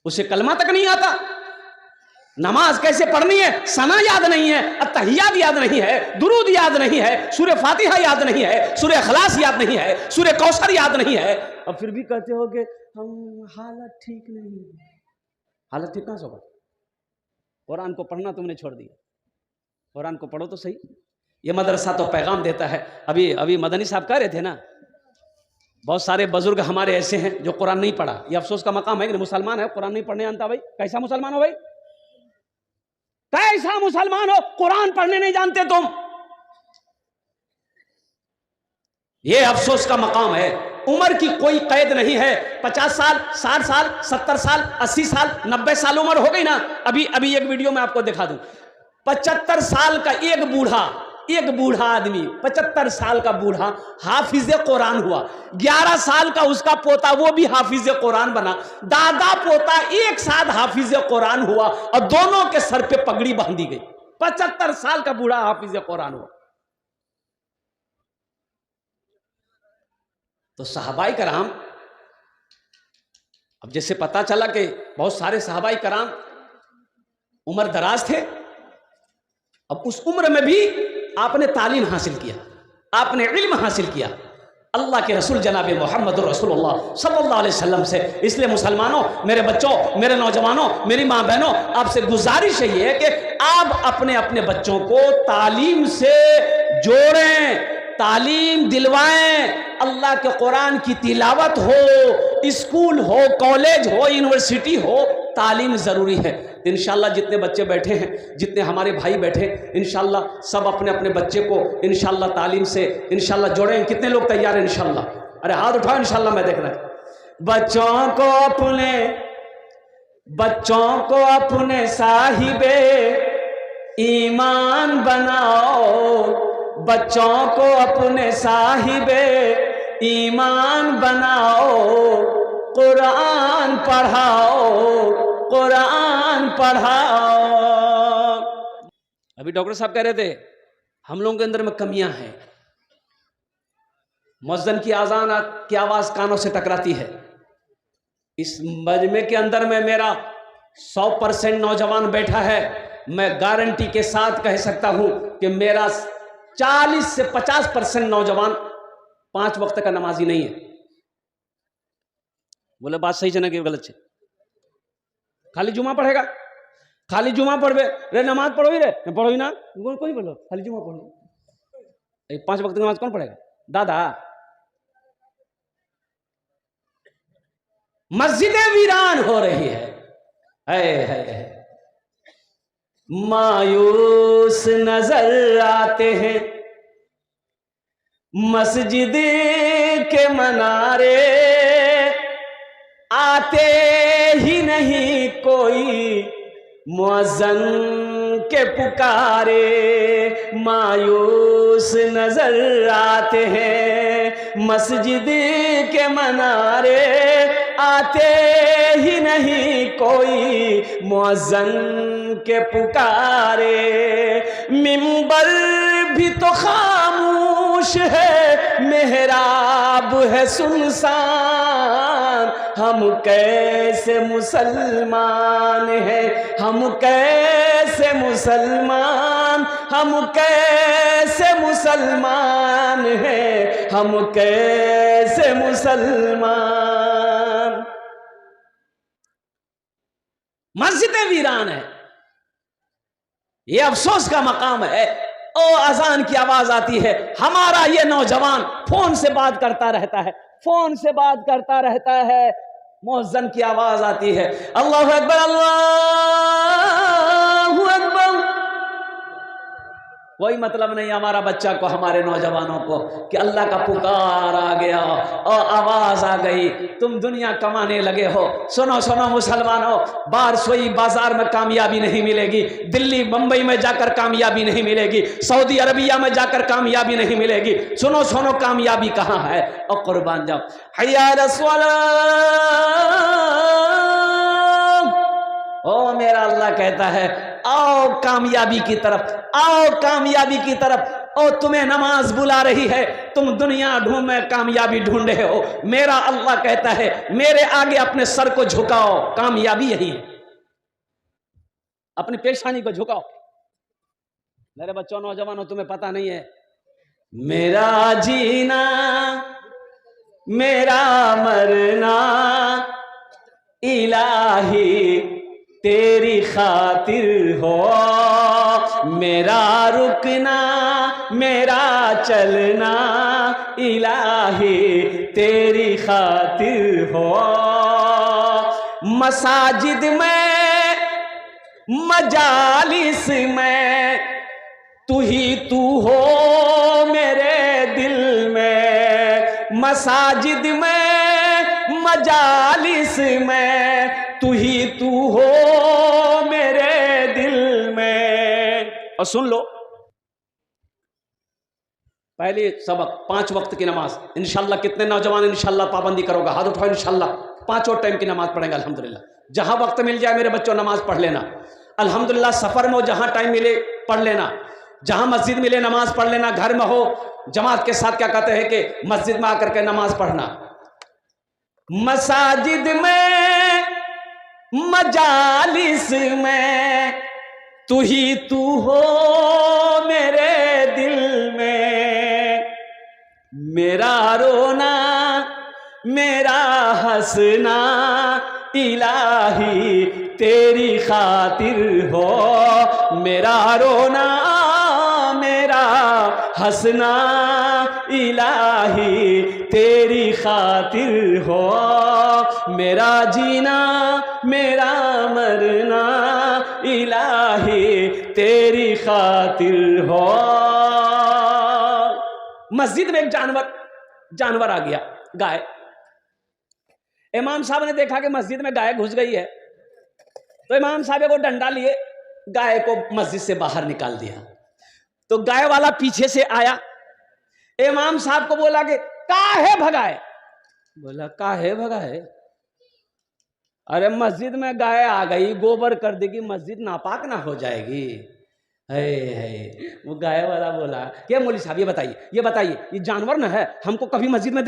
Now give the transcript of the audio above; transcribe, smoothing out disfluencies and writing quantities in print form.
उसे कलमा तक नहीं आता, नमाज कैसे पढ़नी है सना याद नहीं है, अत्तहियात याद नहीं है, दुरूद याद नहीं है, सूरह फातिहा याद नहीं है, सूरह इखलास याद नहीं है, सूरह कौसर याद नहीं है, और फिर भी कहते हो कि हम हालत ठीक नहीं। हालत ठीक कहां से होगा? कुरान को पढ़ना तुमने छोड़ दिया। कुरान को पढ़ो तो सही। ये मदरसा तो पैगाम देता है। अभी मदनी साहब कह रहे थे ना, बहुत सारे बुजुर्ग हमारे ऐसे हैं जो कुरान नहीं पढ़ा। ये अफसोस का मकाम है कि मुसलमान है, कुरान नहीं पढ़ने जानता। भाई कैसा मुसलमान हो? भाई कैसा मुसलमान हो, कुरान पढ़ने नहीं जानते तुम? ये अफसोस का मकाम है। उम्र की कोई कैद नहीं है। 50 साल, 60 साल, 70 साल, 80 साल, 90 साल उम्र हो गई ना। अभी एक वीडियो में आपको दिखा दूं। 75 साल का एक बूढ़ा आदमी, 75 साल का बूढ़ा हाफिज कुरान हुआ। 11 साल का उसका पोता, वो भी हाफिज कुरान बना। दादा पोता एक साथ हाफिज कुरान हुआ और दोनों के सर पे पगड़ी बांधी गई। 75 साल का बूढ़ा हाफिज कुरान हुआ। तो सहाबाई कराम, अब जैसे पता चला कि बहुत सारे सहाबाई कराम उम्र दराज थे, अब उस उम्र में भी आपने तालीम हासिल किया, आपने इल्म हासिल किया अल्लाह के रसूल जनाब मोहम्मद रसूलुल्लाह सल्लल्लाहु अलैहि वसल्लम से। इसलिए मुसलमानों, मेरे बच्चों, मेरे नौजवानों, मेरी माँ बहनों, आपसे गुजारिश यही है कि आप अपने अपने बच्चों को तालीम से जोड़ें, तालीम दिलवाएं। अल्लाह के कुरान की तिलावत हो, स्कूल हो, कॉलेज हो, यूनिवर्सिटी हो, तालीम ज़रूरी है। इंशाल्लाह जितने बच्चे बैठे हैं, जितने हमारे भाई बैठे, इंशाल्लाह सब अपने अपने बच्चे को इंशाल्लाह तालीम से इंशाल्लाह जोड़ें। कितने लोग तैयार हैं इंशाल्लाह? अरे हाथ उठाओ इंशाल्लाह, मैं देख रहा। बच्चों को अपने साहिबे ईमान बनाओ, बच्चों को अपने साहिबे ईमान बनाओ, कुरान पढ़ाओ, कुरान पढ़ाओ। अभी डॉक्टर साहब कह रहे थे हम लोगों के अंदर में कमियां हैं। मुअज्जिन की आजान की आवाज कानों से टकराती है। इस मजमे के अंदर में मेरा 100% नौजवान बैठा है। मैं गारंटी के साथ कह सकता हूं कि मेरा 40 से 50% नौजवान 5 वक्त का नमाजी नहीं है। बोले बात सही है कि गलत है? खाली जुमा पढ़ेगा, खाली जुमा पढ़वे रे, नमाज पढ़ो ही रे, पढ़ो ही ना, कोई बोलो खाली जुमा पढ़ लो। 5 वक्त की नमाज कौन पढ़ेगा? दादा, मस्जिदें वीरान हो रही है। मायूस नजर आते हैं मस्जिद के मनारे, आते ही नहीं कोई मुअज्जिन के पुकारे। मायूस नजर आते हैं मस्जिद के मनारे, आते ही नहीं कोई मुअज्जिन के पुकारे। मिंबर भी तो खामोश है, मेहराब है सुनसान, हम कैसे मुसलमान हैं, हम कैसे मुसलमान, हम कैसे मुसलमान हैं, हम कैसे मुसलमान। मस्जिदें वीरान है। ये अफसोस का मकाम है। ओ अजान की आवाज आती है, हमारा ये नौजवान फोन से बात करता रहता है, फोन से बात करता रहता है। मुअज्जिन की आवाज आती है, अल्लाहु अकबर, अल्लाहु अकबर। कोई मतलब नहीं हमारा बच्चा को, हमारे नौजवानों को कि अल्लाह का पुकार आ गया और आवाज आ गई, तुम दुनिया कमाने लगे हो। सुनो सुनो मुसलमानों, बाहर सोई बाजार में कामयाबी नहीं मिलेगी, दिल्ली मुंबई में जाकर कामयाबी नहीं मिलेगी, सऊदी अरबिया में जाकर कामयाबी नहीं मिलेगी। सुनो सुनो कामयाबी कहाँ है, और कुर्बान जाओ। हय्या अला सलाह। ओ मेरा अल्लाह कहता है आओ कामयाबी की तरफ, आओ कामयाबी की तरफ। और तुम्हें नमाज बुला रही है, तुम दुनिया ढूंढे कामयाबी ढूंढे हो, मेरा अल्लाह कहता है मेरे आगे अपने सर को झुकाओ, कामयाबी यही है, अपनी पेशानी को झुकाओ। मेरे बच्चों नौजवानों तुम्हें पता नहीं है, मेरा जीना मेरा मरना इलाही तेरी खातिर हो, मेरा रुकना मेरा चलना इलाही तेरी खातिर हो। मसाजिद में मजालिस में तू ही तू हो मेरे दिल में, मसाजिद में मजालिस में तू ही तू हो मेरे दिल में। और सुन लो, पहले सबक 5 वक्त की नमाज इंशाल्लाह। कितने नौजवान इंशाल्लाह पाबंदी करोगा? हाथ उठाओ। इंशाल्लाह 5 और टाइम की नमाज पढ़ेंगे अल्हम्दुलिल्लाह। जहां वक्त मिल जाए मेरे बच्चों नमाज पढ़ लेना अल्हम्दुलिल्लाह। सफर में हो जहां टाइम मिले पढ़ लेना, जहां मस्जिद मिले नमाज पढ़ लेना। घर में हो जमात के साथ क्या कहते हैं कि मस्जिद में आकर के नमाज पढ़ना। मसाजिद में मजालिस में तू ही तू हो मेरे दिल में, मेरा रोना मेरा हंसना इलाही तेरी खातिर हो, मेरा रोना मेरा हंसना इलाही तेरी खातिर हो, मेरा जीना मेरा मरना इलाही तेरी खातिर हो। मस्जिद में एक जानवर आ गया, गाय। इमाम साहब ने देखा कि मस्जिद में गाय घुस गई है, तो इमाम साहब को डंडा लिए गाय को मस्जिद से बाहर निकाल दिया। तो गाय वाला पीछे से आया, इमाम साहब को बोला कि काहे भगाए? बोला काहे भगाए? अरे मस्जिद में गाय आ गई, गोबर कर देगी, मस्जिद नापाक ना हो जाएगी। है वो गाय वाला बोला, क्या मौलवी साहब ये बताइए ये जानवर ना है, हमको कभी मस्जिद में